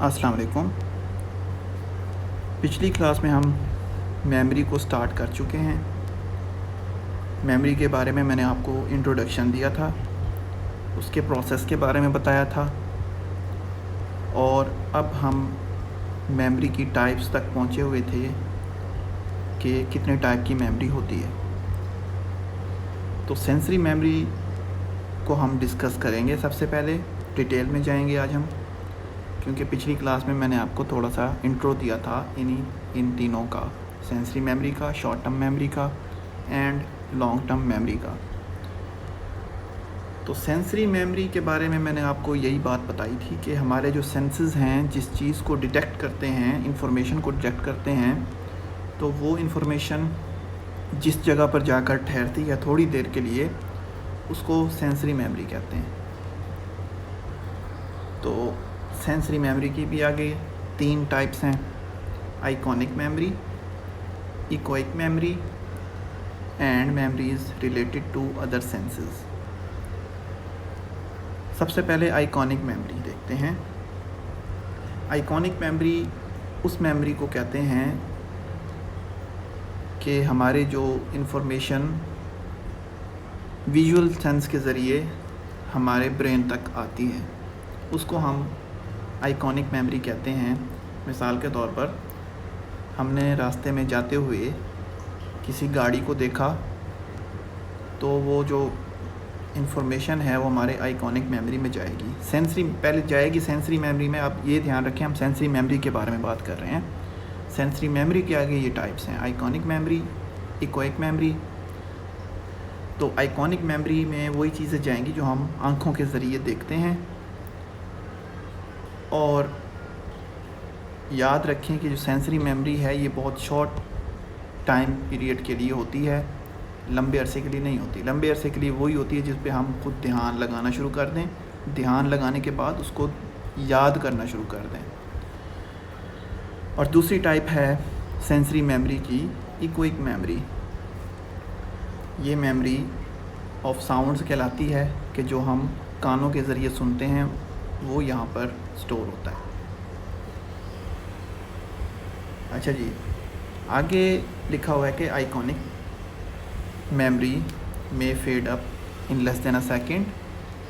अस्सलाम वालेकुम। पिछली क्लास में हम मेमोरी को स्टार्ट कर चुके हैं। मेमोरी के बारे में मैंने आपको इंट्रोडक्शन दिया था, उसके प्रोसेस के बारे में बताया था और अब हम मेमोरी की टाइप्स तक पहुंचे हुए थे कि कितने टाइप की मेमोरी होती है। तो सेंसरी मेमोरी को हम डिस्कस करेंगे। सबसे पहले डिटेल में जाएंगे आज हम, क्योंकि पिछली क्लास में मैंने आपको थोड़ा सा इंट्रो दिया था इन तीनों का, सेंसरी मेमोरी का, शॉर्ट टर्म मेमोरी का एंड लॉन्ग टर्म मेमोरी का। तो सेंसरी मेमोरी के बारे में मैंने आपको यही बात बताई थी कि हमारे जो सेंसेस हैं, जिस चीज़ को डिटेक्ट करते हैं, इंफॉर्मेशन को डिटेक्ट करते हैं, तो वो इंफॉर्मेशन जिस जगह पर जाकर ठहरती है थोड़ी देर के लिए, उसको सेंसरी मेमोरी कहते हैं। तो सेंसरी मेमोरी की भी आगे 3 टाइप्स हैं: iconic memory, echoic memory and memories related to other senses. सबसे पहले आइकॉनिक मेमोरी देखते हैं। आइकॉनिक मेमोरी उस मेमोरी को कहते हैं कि हमारे जो इन्फॉर्मेशन विजुअल सेंस के ज़रिए हमारे ब्रेन तक आती है, उसको हम आइकॉनिक मेमोरी कहते हैं। मिसाल के तौर पर, हमने रास्ते में जाते हुए किसी गाड़ी को देखा, तो वो जो इन्फॉर्मेशन है वो हमारे आइकॉनिक मेमोरी में जाएगी। सेंसरी पहले जाएगी सेंसरी मेमोरी में। आप ये ध्यान रखें, हम सेंसरी मेमोरी के बारे में बात कर रहे हैं। सेंसरी मेमोरी के आगे ये टाइप्स हैं: आइकॉनिक मेमोरी, इकोइक मेमोरी। तो आइकॉनिक मेमोरी में वही चीज़ें जाएंगी जो हम आँखों के ज़रिए देखते हैं। और याद रखें कि जो सेंसरी मेमोरी है ये बहुत शॉर्ट टाइम पीरियड के लिए होती है, लंबे अरसे के लिए नहीं होती। लंबे अरसे के लिए वही होती है जिस पे हम खुद ध्यान लगाना शुरू कर दें, ध्यान लगाने के बाद उसको याद करना शुरू कर दें। और दूसरी टाइप है सेंसरी मेमोरी की, इकोइक मेमोरी। ये मेमोरी ऑफ साउंड्स कहलाती है कि जो हम कानों के ज़रिए सुनते हैं वो यहाँ पर स्टोर होता है। अच्छा जी, आगे लिखा हुआ है कि iconic memory may fade up in less than a second,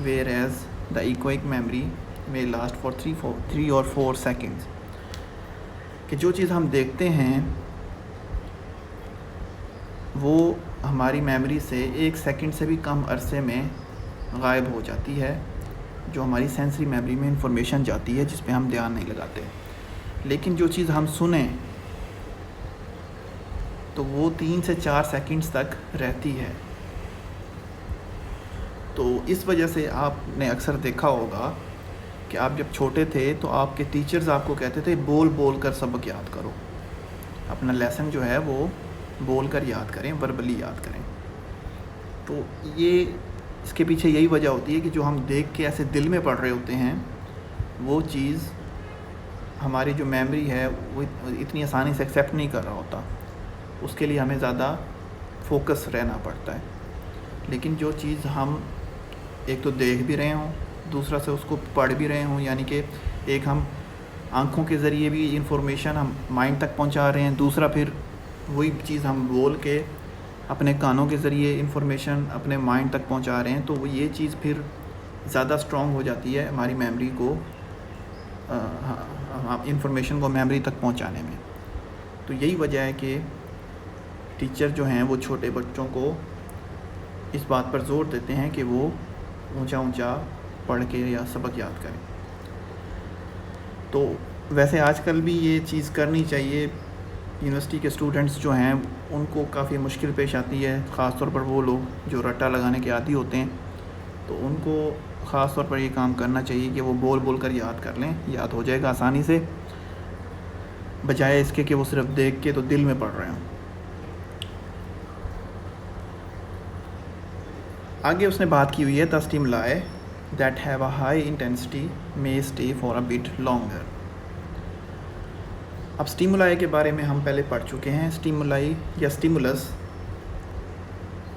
whereas the echoic memory may last for 3 or 4 seconds। कि जो चीज़ हम देखते हैं वो हमारी मेमोरी से 1 सेकंड से भी कम अरसे में गायब हो जाती है, जो हमारी सेंसरी मेमोरी में इंफॉर्मेशन जाती है जिस पे हम ध्यान नहीं लगाते। लेकिन जो चीज़ हम सुने तो वो 3 से 4 सेकंड्स तक रहती है। तो इस वजह से आपने अक्सर देखा होगा कि आप जब छोटे थे तो आपके टीचर्स आपको कहते थे बोल बोल कर सबक याद करो, अपना लेसन जो है वो बोल कर याद करें, वर्बली याद करें। तो ये इसके पीछे यही वजह होती है कि जो हम देख के ऐसे दिल में पढ़ रहे होते हैं, वो चीज़ हमारी जो मेमोरी है वो इतनी आसानी से एक्सेप्ट नहीं कर रहा होता। उसके लिए हमें ज़्यादा फोकस रहना पड़ता है। लेकिन जो चीज़ हम एक तो देख भी रहे हों, दूसरा से उसको पढ़ भी रहे हों, यानी कि एक हम आँखों के ज़रिए भी इंफॉर्मेशन हम माइंड तक पहुंचा रहे हैं, दूसरा फिर वही चीज़ हम बोल के अपने कानों के ज़रिए इंफॉर्मेशन अपने माइंड तक पहुंचा रहे हैं, तो ये चीज़ फिर ज़्यादा स्ट्रॉन्ग हो जाती है हमारी मेमोरी को, इंफॉर्मेशन को मेमोरी तक पहुंचाने में। तो यही वजह है कि टीचर जो हैं वो छोटे बच्चों को इस बात पर ज़ोर देते हैं कि वो ऊंचा ऊंचा पढ़ के या सबक याद करें। तो वैसे आजकल भी ये चीज़ करनी चाहिए। यूनिवर्सिटी के स्टूडेंट्स जो हैं उनको काफ़ी मुश्किल पेश आती है, ख़ास तौर पर वो लोग जो रट्टा लगाने के आदी होते हैं, तो उनको ख़ास तौर पर ये काम करना चाहिए कि वो बोल बोल कर याद कर लें, याद हो जाएगा आसानी से, बजाय इसके कि वो सिर्फ देख के तो दिल में पढ़ रहे हों। आगे उसने बात की हुई है the stimuli that have a high intensity may stay for a bit longer. अब स्टिमुलाई के बारे में हम पहले पढ़ चुके हैं। स्टिमुलाई या स्टिमुलस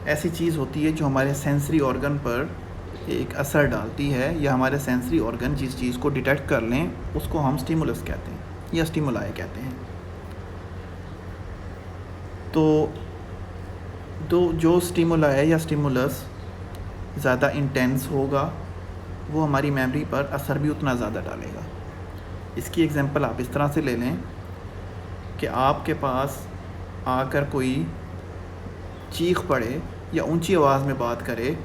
ऐसी चीज़ होती है जो हमारे सेंसरी ऑर्गन पर एक असर डालती है, या हमारे सेंसरी ऑर्गन जिस चीज़ को डिटेक्ट कर लें उसको हम स्टिमुलस कहते हैं या स्टिमुलाई कहते हैं। तो जो स्टिमुलाई या स्टिमुलस ज़्यादा इंटेंस होगा वो हमारी मेमोरी पर असर भी उतना ज़्यादा डालेगा। इसकी एग्जांपल आप इस तरह से ले लें कि आपके पास आकर कोई चीख पड़े या ऊंची आवाज़ में बात करे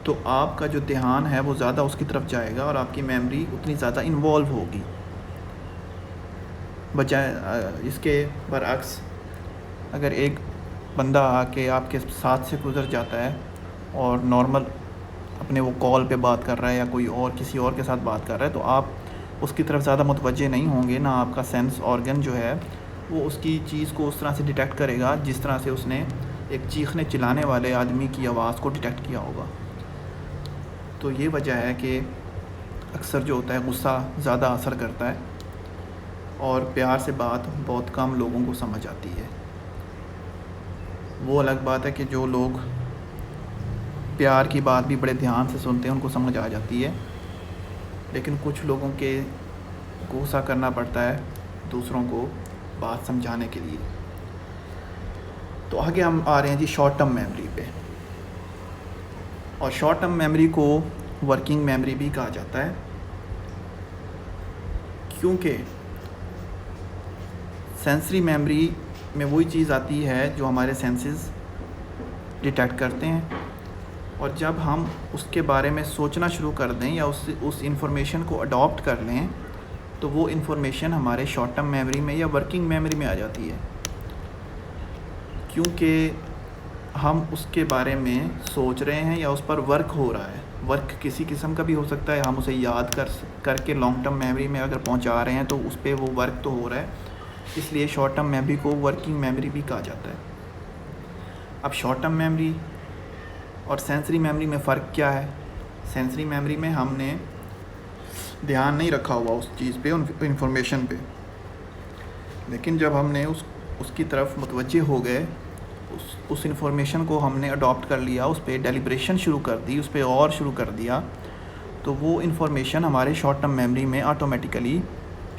तो आपका जो ध्यान है वो ज़्यादा उसकी तरफ जाएगा और आपकी मेमोरी उतनी ज़्यादा इन्वॉल्व होगी। बजाय इसके बरअक्स अगर एक बंदा आके आपके साथ से गुज़र जाता है और नॉर्मल अपने वो कॉल पे बात कर रहा है या कोई और किसी और के साथ बात कर रहा है तो आप उसकी तरफ ज़्यादा मुतवज्जे नहीं होंगे, ना आपका सेंस ऑर्गन जो है वो उसकी चीज़ को उस तरह से डिटेक्ट करेगा जिस तरह से उसने एक चीखने चिल्लाने वाले आदमी की आवाज़ को डिटेक्ट किया होगा। तो ये वजह है कि अक्सर जो होता है गुस्सा ज़्यादा असर करता है और प्यार से बात बहुत कम लोगों को समझ आती है। वो अलग बात है कि जो लोग प्यार की बात भी बड़े ध्यान से सुनते हैं उनको समझ आ जाती है, लेकिन कुछ लोगों के गुस्सा करना पड़ता है दूसरों को बात समझाने के लिए। तो आगे हम आ रहे हैं जी शॉर्ट टर्म मेमोरी पे। और शॉर्ट टर्म मेमोरी को वर्किंग मेमोरी भी कहा जाता है, क्योंकि सेंसरी मेमोरी में वही चीज़ आती है जो हमारे सेंसेस डिटेक्ट करते हैं, और जब हम उसके बारे में सोचना शुरू कर दें या उस इंफॉर्मेशन को अडॉप्ट कर लें तो वो इंफॉर्मेशन हमारे शॉर्ट टर्म मेमोरी में या वर्किंग मेमोरी में आ जाती है, क्योंकि हम उसके बारे में सोच रहे हैं या उस पर वर्क हो रहा है। वर्क किसी किस्म का भी हो सकता है, हम उसे याद करके लॉन्ग टर्म मेमोरी में अगर पहुंचा रहे हैं तो उस पर वो वर्क तो हो रहा है, इसलिए शॉर्ट टर्म मेमोरी को वर्किंग मेमोरी भी कहा जाता है। अब शॉर्ट टर्म मेमोरी और सेंसरी मेमोरी में फ़र्क क्या है? सेंसरी मेमोरी में हमने ध्यान नहीं रखा हुआ उस चीज़ पे, उन इंफॉर्मेशन पे, लेकिन जब हमने उसकी तरफ मुतवज्जे हो गए, उस इंफॉर्मेशन को हमने अडॉप्ट कर लिया, उस पर डेलिब्रेशन शुरू कर दी, उस पर और शुरू कर दिया, तो वो इंफॉर्मेशन हमारे शॉर्ट टर्म मेमोरी में ऑटोमेटिकली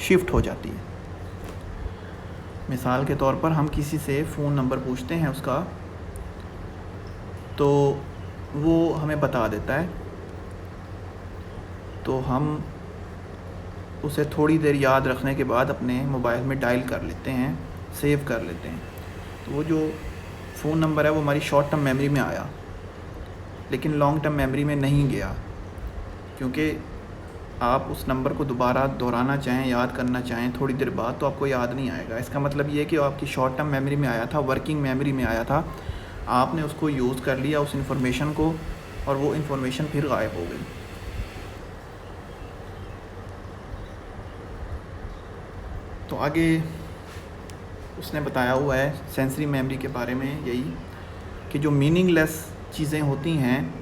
शिफ्ट हो जाती है। मिसाल के तौर पर हम किसी से फ़ोन नंबर पूछते हैं उसका, तो वो हमें बता देता है, तो हम उसे थोड़ी देर याद रखने के बाद अपने मोबाइल में डायल कर लेते हैं, सेव कर लेते हैं। तो वो जो फ़ोन नंबर है वो हमारी शॉर्ट टर्म मेमोरी में आया, लेकिन लॉन्ग टर्म मेमोरी में नहीं गया, क्योंकि आप उस नंबर को दोबारा दोहराना चाहें, याद करना चाहें थोड़ी देर बाद, तो आपको याद नहीं आएगा। इसका मतलब ये है कि आपकी शॉर्ट टर्म मेमोरी में आया था, वर्किंग मेमोरी में आया था, आपने उसको यूज़ कर लिया उस इंफॉर्मेशन को, और वो इंफॉर्मेशन फिर गायब हो गई। तो आगे उसने बताया हुआ है सेंसरी मेमोरी के बारे में यही कि जो मीनिंगलेस चीज़ें होती हैं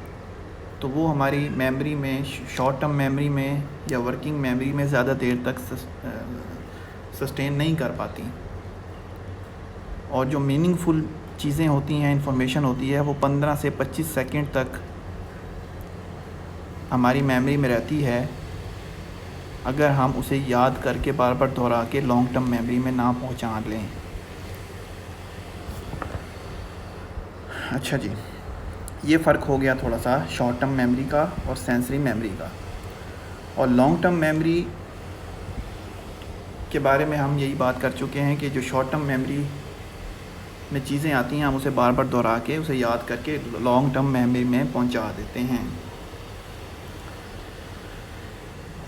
तो वो हमारी मेमोरी में, शॉर्ट टर्म मेमोरी में या वर्किंग मेमोरी में ज़्यादा देर तक सस्टेन नहीं कर पाती, और जो मीनिंगफुल चीज़ें होती हैं, इंफॉर्मेशन होती है, वो 15 से 25 सेकंड तक हमारी मेमोरी में रहती है अगर हम उसे याद करके बार बार दोहरा के लॉन्ग टर्म मेमोरी में ना पहुंचा लें। अच्छा जी, ये फ़र्क हो गया थोड़ा सा शॉर्ट टर्म मेमोरी का और सेंसरी मेमोरी का। और लॉन्ग टर्म मेमोरी के बारे में हम यही बात कर चुके हैं कि जो शॉर्ट टर्म मेमोरी में चीज़ें आती हैं हम उसे बार बार दोहरा के उसे याद करके लॉन्ग टर्म मेमोरी में पहुंचा देते हैं।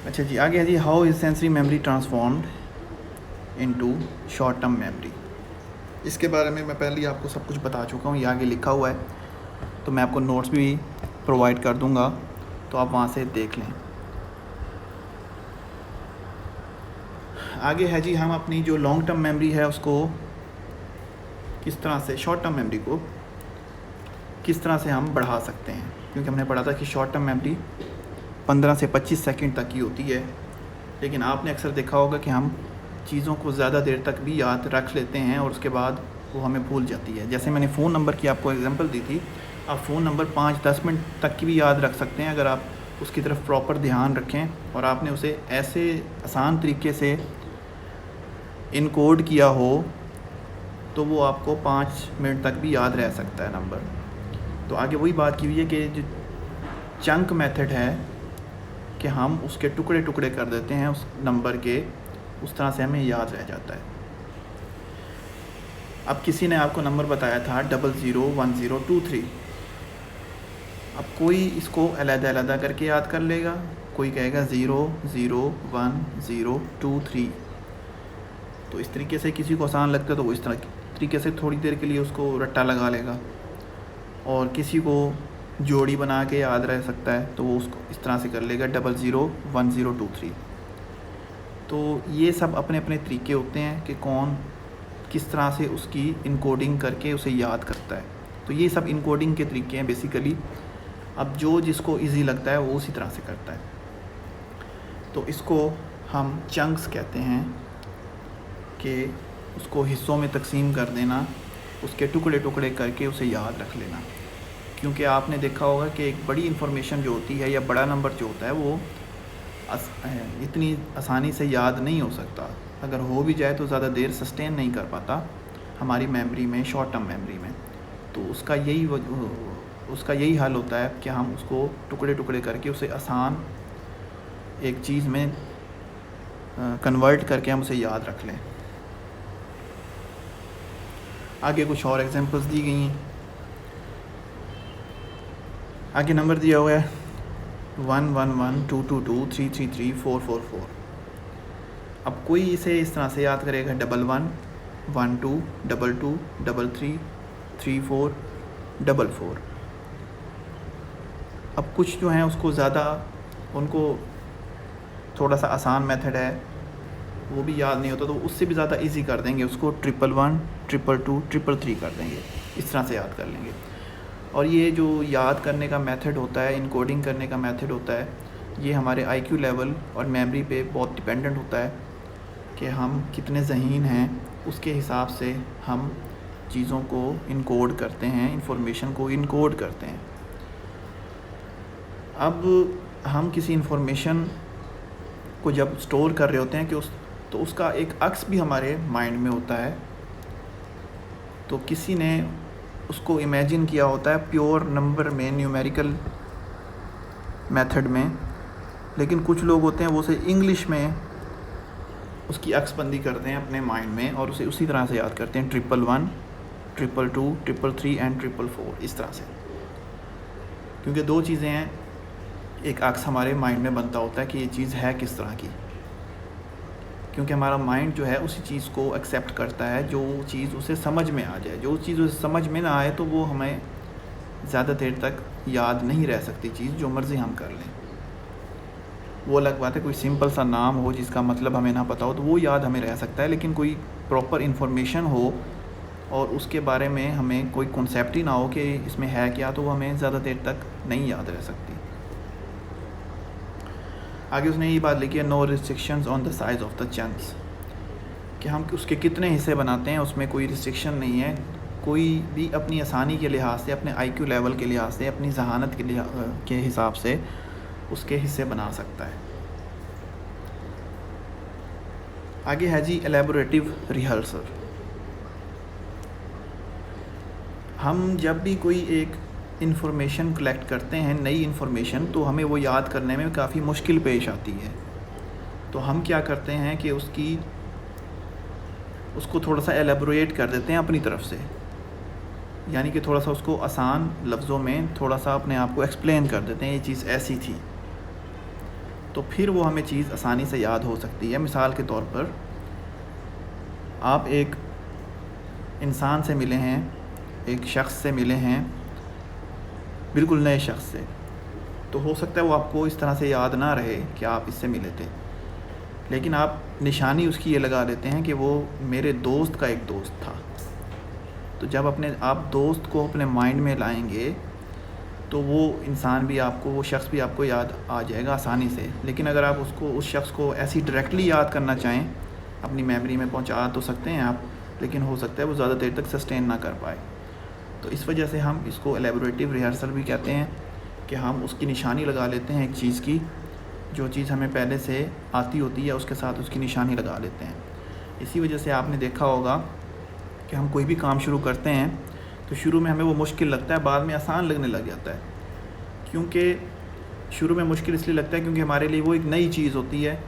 अच्छा जी, आगे है जी how is sensory memory transformed into short term memory. इसके बारे में मैं पहले ही आपको सब कुछ बता चुका हूँ, ये आगे लिखा हुआ है, तो मैं आपको नोट्स भी प्रोवाइड कर दूँगा, तो आप वहाँ से देख लें। आगे है जी हम अपनी जो लॉन्ग टर्म मेमोरी है उसको किस तरह से, शॉर्ट टर्म मेमोरी को किस तरह से हम बढ़ा सकते हैं, क्योंकि हमने पढ़ा था कि शॉर्ट टर्म मेमोरी 15 से 25 सेकंड तक की होती है, लेकिन आपने अक्सर देखा होगा कि हम चीज़ों को ज़्यादा देर तक भी याद रख लेते हैं और उसके बाद वो हमें भूल जाती है। जैसे मैंने फ़ोन नंबर की आपको एग्जांपल दी थी, आप फ़ोन नंबर 5-10 मिनट तक की भी याद रख सकते हैं अगर आप उसकी तरफ प्रॉपर ध्यान रखें और आपने उसे ऐसे आसान तरीके से इनकोड किया हो तो वो आपको 5 मिनट तक भी याद रह सकता है नंबर। तो आगे वही बात की हुई है कि जो चंक मेथड है कि हम उसके टुकड़े टुकड़े कर देते हैं उस नंबर के, उस तरह से हमें याद रह जाता है। अब किसी ने आपको नंबर बताया था 001023, अब कोई इसको अलग-अलग करके याद कर लेगा, कोई कहेगा 001023। तो इस तरीके से किसी को आसान लगता है तो वो इस तरीके से थोड़ी देर के लिए उसको रट्टा लगा लेगा, और किसी को जोड़ी बना के याद रह सकता है तो वो उसको इस तरह से कर लेगा 001023। तो ये सब अपने अपने तरीके होते हैं कि कौन किस तरह से उसकी इनकोडिंग करके उसे याद करता है। तो ये सब इनकोडिंग के तरीके हैं बेसिकली। अब जो जिसको इजी लगता है वो उसी तरह से करता है। तो इसको हम चंक्स कहते हैं कि उसको हिस्सों में तकसीम कर देना, उसके टुकड़े टुकड़े करके उसे याद रख लेना। क्योंकि आपने देखा होगा कि एक बड़ी इन्फॉर्मेशन जो होती है या बड़ा नंबर जो होता है वो इतनी आसानी से याद नहीं हो सकता। अगर हो भी जाए तो ज़्यादा देर सस्टेन नहीं कर पाता हमारी मेमोरी में, शॉर्ट टर्म मेमोरी में। तो उसका यही हल होता है कि हम उसको टुकड़े टुकड़े करके उसे आसान एक चीज़ में कन्वर्ट करके हम उसे याद रख लें। आगे कुछ और एग्जांपल्स दी गई हैं। आगे नंबर दिया हुआ है 1112223334444। अब कोई इसे इस तरह से याद करेगा 11 12 22 33 34 44। अब कुछ जो हैं उसको ज़्यादा, उनको थोड़ा सा आसान मेथड है वो भी याद नहीं होता तो उससे भी ज़्यादा इजी कर देंगे, उसको 111 222 333 कर देंगे, इस तरह से याद कर लेंगे। और ये जो याद करने का मेथड होता है, इनकोडिंग करने का मेथड होता है, ये हमारे आईक्यू लेवल और मेमोरी पे बहुत डिपेंडेंट होता है कि हम कितने ज़हीन हैं। उसके हिसाब से हम चीज़ों को इनकोड करते हैं, इंफॉर्मेशन को इनकोड करते हैं। अब हम किसी इंफॉर्मेशन को जब स्टोर कर रहे होते हैं कि तो उसका एक अक्स भी हमारे माइंड में होता है। तो किसी ने उसको इमेजिन किया होता है प्योर नंबर में, न्यूमेरिकल मेथड में, लेकिन कुछ लोग होते हैं वो उसे इंग्लिश में उसकी अक्सबंदी करते हैं अपने माइंड में और उसे उसी तरह से याद करते हैं 111 222 333 एंड 444, इस तरह से। क्योंकि दो चीज़ें हैं, एक अक्स हमारे माइंड में बनता होता है कि ये चीज़ है किस तरह की, क्योंकि हमारा माइंड जो है उसी चीज़ को एक्सेप्ट करता है जो चीज़ उसे समझ में आ जाए। जो चीज़ उसे समझ में ना आए तो वो हमें ज़्यादा देर तक याद नहीं रह सकती चीज़, जो मर्ज़ी हम कर लें। वो अलग बात है, कोई सिंपल सा नाम हो जिसका मतलब हमें ना पता हो तो वो याद हमें रह सकता है, लेकिन कोई प्रॉपर इन्फॉर्मेशन हो और उसके बारे में हमें कोई कॉन्सेप्ट ही ना हो कि इसमें है क्या, तो वो हमें ज़्यादा देर तक नहीं याद रह सकती। आगे उसने ये बात लिखी है, no restrictions on the size of the chunks, कि हम उसके कितने हिस्से बनाते हैं उसमें कोई रिस्ट्रिक्शन नहीं है। कोई भी अपनी आसानी के लिहाज से, अपने आईक्यू लेवल के लिहाज से, अपनी जहानत के हिसाब से उसके हिस्से बना सकता है। आगे है जी एलेबोरेटिव रिहर्सल। हम जब भी कोई एक इन्फॉर्मेशन कलेक्ट करते हैं, नई इन्फॉर्मेशन, तो हमें वो याद करने में काफ़ी मुश्किल पेश आती है। तो हम क्या करते हैं कि उसको थोड़ा सा एलेबोरेट कर देते हैं अपनी तरफ से, यानी कि थोड़ा सा उसको आसान लफ्ज़ों में थोड़ा सा अपने आप को एक्सप्लेन कर देते हैं, ये चीज़ ऐसी थी, तो फिर वो हमें चीज़ आसानी से याद हो सकती है। मिसाल के तौर पर आप एक इंसान से मिले हैं, एक शख्स से मिले हैं, बिल्कुल नए शख्स से, तो हो सकता है वो आपको इस तरह से याद ना रहे कि आप इससे मिले थे, लेकिन आप निशानी उसकी ये लगा देते हैं कि वो मेरे दोस्त का एक दोस्त था। तो जब आप दोस्त को अपने माइंड में लाएंगे तो वो इंसान भी आपको, वो शख्स भी आपको याद आ जाएगा आसानी से। लेकिन अगर आप उस शख्स को ऐसी डायरेक्टली याद करना चाहें, अपनी मेमोरी में पहुंचा तो सकते हैं आप, लेकिन हो सकता है वो ज़्यादा देर तक सस्टेन ना कर पाए। तो इस वजह से हम इसको एलेबोरेटिव रिहर्सल भी कहते हैं कि हम उसकी निशानी लगा लेते हैं एक चीज़ की, जो चीज़ हमें पहले से आती होती है उसके साथ उसकी निशानी लगा लेते हैं। इसी वजह से आपने देखा होगा कि हम कोई भी काम शुरू करते हैं तो शुरू में हमें वो मुश्किल लगता है, बाद में आसान लगने लग जाता है। क्योंकि शुरू में मुश्किल इसलिए लगता है क्योंकि हमारे लिए वो एक नई चीज़ होती है,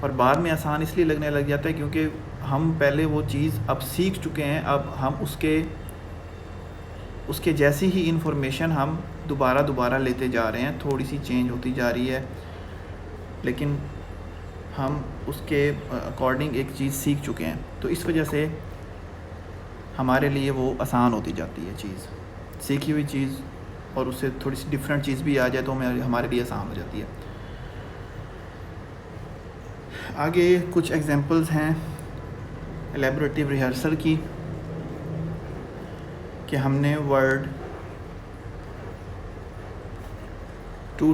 और बाद में आसान इसलिए लगने लग जाता है क्योंकि हम पहले वो चीज़ अब सीख चुके हैं। अब हम उसके जैसी ही इन्फॉर्मेशन हम दोबारा लेते जा रहे हैं, थोड़ी सी चेंज होती जा रही है, लेकिन हम उसके अकॉर्डिंग एक चीज़ सीख चुके हैं। तो इस वजह से हमारे लिए वो आसान होती जाती है चीज़, सीखी हुई चीज़, और उससे थोड़ी सी डिफरेंट चीज़ भी आ जाए तो हमारे लिए आसान हो जाती है। आगे कुछ एग्जांपल्स हैं एलेबोरेटिव रिहर्सल की, कि हमने वर्ड 2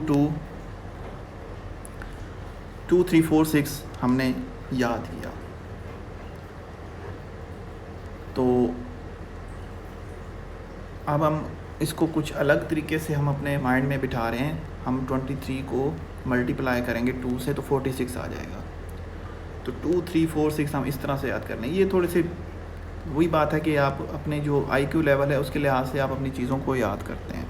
3 4 6 हमने याद किया, तो अब हम इसको कुछ अलग तरीके से हम अपने माइंड में बिठा रहे हैं। हम 23 को मल्टीप्लाई करेंगे 2 से तो 46 आ जाएगा। तो 2 3 4 6 हम इस तरह से याद करने। ये थोड़े से वही बात है कि आप अपने जो IQ लेवल है उसके लिहाज से आप अपनी चीज़ों को याद करते हैं।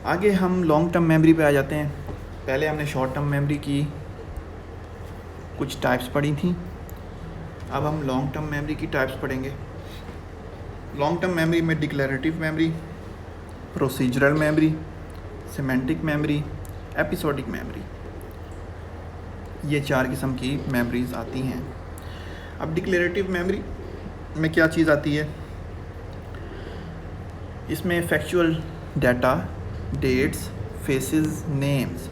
आगे हम लॉन्ग टर्म मेमोरी पे आ जाते हैं। पहले हमने शॉर्ट टर्म मेमोरी की कुछ टाइप्स पढ़ी थी, अब हम लॉन्ग टर्म मेमोरी की टाइप्स पढ़ेंगे। लॉन्ग टर्म मेमोरी में declarative memory, procedural memory, semantic memory, episodic memory, ये 4 किस्म की मेमोरीज़ आती हैं। अब डिक्लेरेटिव मेमोरी में क्या चीज़ आती है? इसमें factual data, dates, faces, names,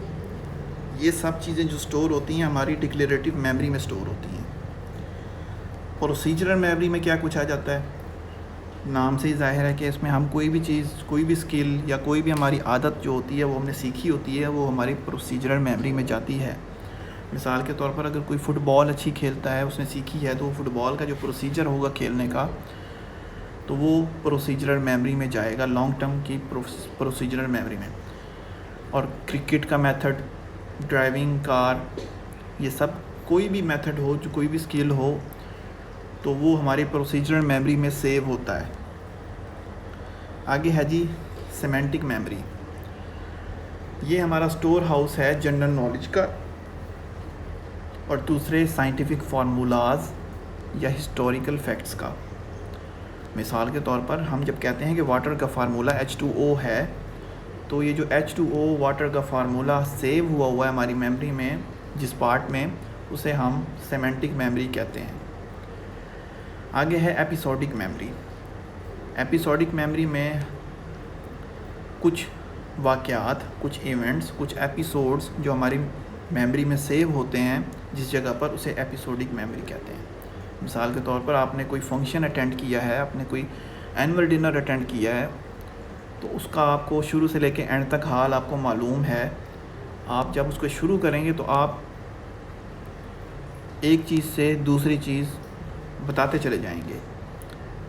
ये सब चीज़ें जो स्टोर होती हैं हमारी डिक्लेरेटिव मेमोरी में स्टोर होती हैं। प्रोसीजरल मेमोरी में क्या कुछ आ जाता है? नाम से ही जाहिर है कि इसमें हम कोई भी चीज़, कोई भी स्किल या कोई भी हमारी आदत जो होती है वो हमने सीखी होती है, वो हमारी प्रोसीजरल मेमोरी में जाती है। मिसाल के तौर पर अगर कोई फ़ुटबॉल अच्छी खेलता है, उसने सीखी है, तो फ़ुटबॉल का जो प्रोसीजर होगा खेलने का, तो वो प्रोसीजरल मेमोरी में जाएगा, लॉन्ग टर्म की प्रोसीजरल मेमोरी में। और क्रिकेट का मेथड, ड्राइविंग कार, ये सब कोई भी मेथड हो, जो कोई भी स्किल हो, तो वो हमारी प्रोसीजरल मेमोरी में सेव होता है। आगे है जी सिमेंटिक मेमोरी। ये हमारा स्टोर हाउस है जनरल नॉलेज का और दूसरे साइंटिफिक फार्मूलाज या हिस्टोरिकल फैक्ट्स का। मिसाल के तौर पर हम जब कहते हैं कि वाटर का फार्मूला H2O है, तो ये जो H2O वाटर का फार्मूला सेव हुआ है हमारी मेमोरी में, जिस पार्ट में, उसे हम सिमेंटिक मेमोरी कहते हैं। आगे है एपिसोडिक मेमोरी। एपिसोडिक मेमोरी में कुछ वाक़यात, कुछ इवेंट्स, कुछ एपिसोड्स जो हमारी मेमोरी में सेव होते हैं जिस जगह पर, उसे एपिसोडिक मेमोरी कहते हैं। मिसाल के तौर पर आपने कोई फंक्शन अटेंड किया है, आपने कोई एनुअल डिनर अटेंड किया है, तो उसका आपको शुरू से लेकर एंड तक हाल आपको मालूम है। आप जब उसको शुरू करेंगे तो आप एक चीज़ से दूसरी चीज़ बताते चले जाएंगे।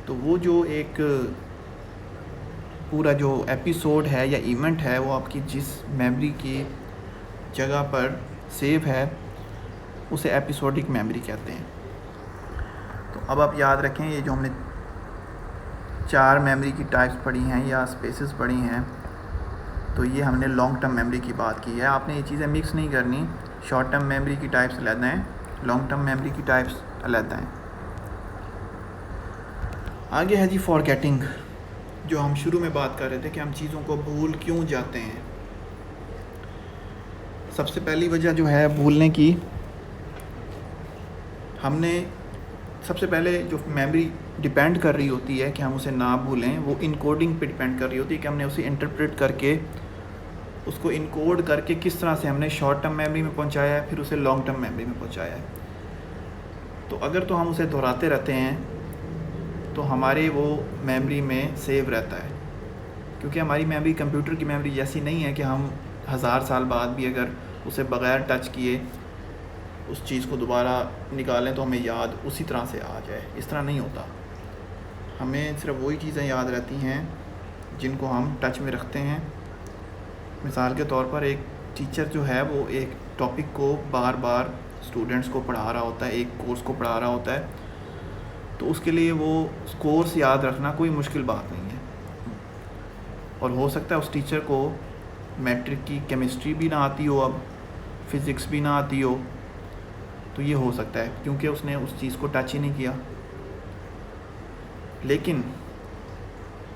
तो वो जो एक पूरा जो एपिसोड है या इवेंट है, वो आपकी जिस मेमोरी की जगह पर सेव है, उसे एपिसोडिक मेमोरी कहते हैं। तो अब आप याद रखें, ये जो हमने 4 मेमोरी की टाइप्स पढ़ी हैं या स्पेसेस पढ़ी हैं, तो ये हमने लॉन्ग टर्म मेमोरी की बात की है। आपने ये चीज़ें मिक्स नहीं करनी। शॉर्ट टर्म मेमोरी की टाइप्स अलग हैं, लॉन्ग टर्म मेमोरी की टाइप्स अलग हैं। आगे है जी फॉरगेटिंग, जो हम शुरू में बात कर रहे थे कि हम चीज़ों को भूल क्यों जाते हैं। सबसे पहली वजह जो है भूलने की, हमने सबसे पहले जो मेमोरी डिपेंड कर रही होती है कि हम उसे ना भूलें, वो इनकोडिंग पे डिपेंड कर रही होती है कि हमने उसे इंटरप्रेट करके, उसको इनकोड करके किस तरह से हमने शॉर्ट टर्म मेमोरी में पहुंचाया है, फिर उसे लॉन्ग टर्म मेमोरी में पहुंचाया है। तो अगर तो हम उसे दोहराते रहते हैं तो हमारे वो मेमोरी में सेव रहता है, क्योंकि हमारी मेमोरी कंप्यूटर की मेमोरी जैसी नहीं है कि हम 1000 साल बाद भी अगर उसे बग़ैर टच किए उस चीज़ को दोबारा निकालें तो हमें याद उसी तरह से आ जाए। इस तरह नहीं होता। हमें सिर्फ वही चीज़ें याद रहती हैं जिनको हम टच में रखते हैं। मिसाल के तौर पर एक टीचर जो है वो एक टॉपिक को बार बार स्टूडेंट्स को पढ़ा रहा होता है, एक कोर्स को पढ़ा रहा होता है, तो उसके लिए वो कोर्स याद रखना कोई मुश्किल बात नहीं है। और हो सकता है उस टीचर को मैट्रिक की केमिस्ट्री भी ना आती हो, अब फिज़िक्स भी ना आती हो, तो ये हो सकता है क्योंकि उसने उस चीज़ को टच ही नहीं किया। लेकिन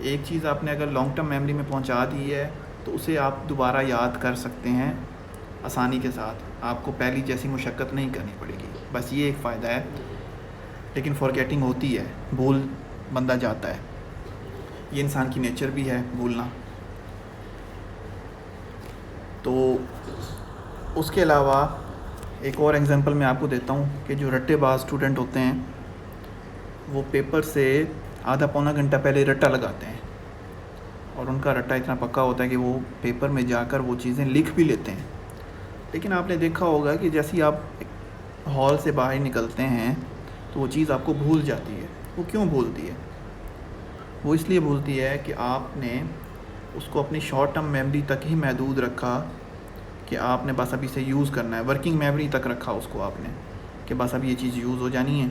एक चीज़ आपने अगर लॉन्ग टर्म मेमोरी में पहुंचा दी है तो उसे आप दोबारा याद कर सकते हैं आसानी के साथ, आपको पहली जैसी मुशक्क़त नहीं करनी पड़ेगी। बस ये एक फ़ायदा है। लेकिन फॉरगेटिंग होती है, भूल बंदा जाता है, ये इंसान की नेचर भी है भूलना। तो उसके अलावा एक और एग्जांपल मैं आपको देता हूँ कि जो रट्टेबाज स्टूडेंट होते हैं वो पेपर से आधा पौना घंटा पहले रट्टा लगाते हैं और उनका रट्टा इतना पक्का होता है कि वो पेपर में जाकर वो चीज़ें लिख भी लेते हैं। लेकिन आपने देखा होगा कि जैसे ही आप हॉल से बाहर निकलते हैं तो वो चीज़ आपको भूल जाती है। वो क्यों भूलती है? वो इसलिए भूलती है कि आपने उसको अपनी शॉर्ट टर्म मेमोरी तक ही महदूद रखा कि आपने बस अभी से यूज़ करना है, वर्किंग मेमोरी तक रखा उसको आपने कि बस अब ये चीज़ यूज़ हो जानी है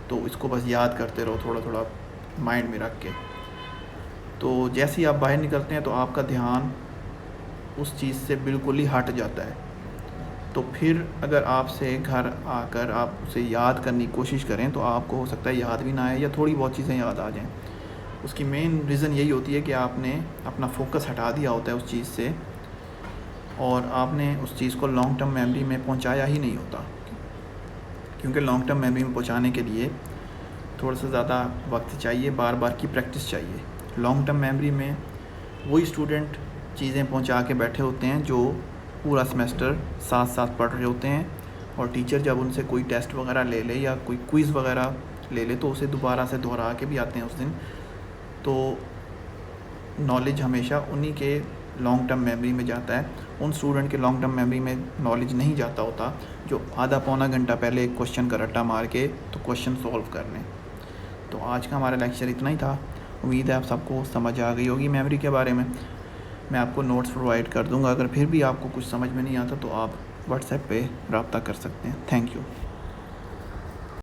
तो इसको बस याद करते रहो थोड़ा थोड़ा माइंड में रख के। तो जैसे ही आप बाहर निकलते हैं तो आपका ध्यान उस चीज़ से बिल्कुल ही हट जाता है। तो फिर अगर आपसे घर आकर आप उसे याद करने की कोशिश करें तो आपको हो सकता है याद भी ना आए या थोड़ी बहुत चीज़ें याद आ जाएं। उसकी मेन रीज़न यही होती है कि आपने अपना फोकस हटा दिया होता है उस चीज़ से और आपने उस चीज़ को लॉन्ग टर्म मेमोरी में पहुंचाया ही नहीं होता। क्योंकि लॉन्ग टर्म मेमोरी में पहुंचाने के लिए थोड़ा सा ज़्यादा वक्त चाहिए, बार बार की प्रैक्टिस चाहिए। लॉन्ग टर्म मेमोरी में वही स्टूडेंट चीज़ें पहुंचा के बैठे होते हैं जो पूरा सेमेस्टर साथ साथ पढ़ रहे होते हैं, और टीचर जब उनसे कोई टेस्ट वगैरह ले ले या कोई क्विज़ वगैरह ले ले तो उसे दोबारा से दोहरा के भी आते हैं उस दिन। तो नॉलेज हमेशा उन्हीं के लॉन्ग टर्म मेमोरी में जाता है। उन स्टूडेंट के लॉन्ग टर्म मेमोरी में नॉलेज नहीं जाता होता जो आधा पौना घंटा पहले एक क्वेश्चन का रट्टा मार के तो क्वेश्चन सॉल्व कर लें। तो आज का हमारा लेक्चर इतना ही था। उम्मीद है आप सबको समझ आ गई होगी मेमोरी के बारे में। मैं आपको नोट्स प्रोवाइड कर दूंगा। अगर फिर भी आपको कुछ समझ में नहीं आता तो आप व्हाट्सएप पे रब्ता कर सकते हैं। Thank you.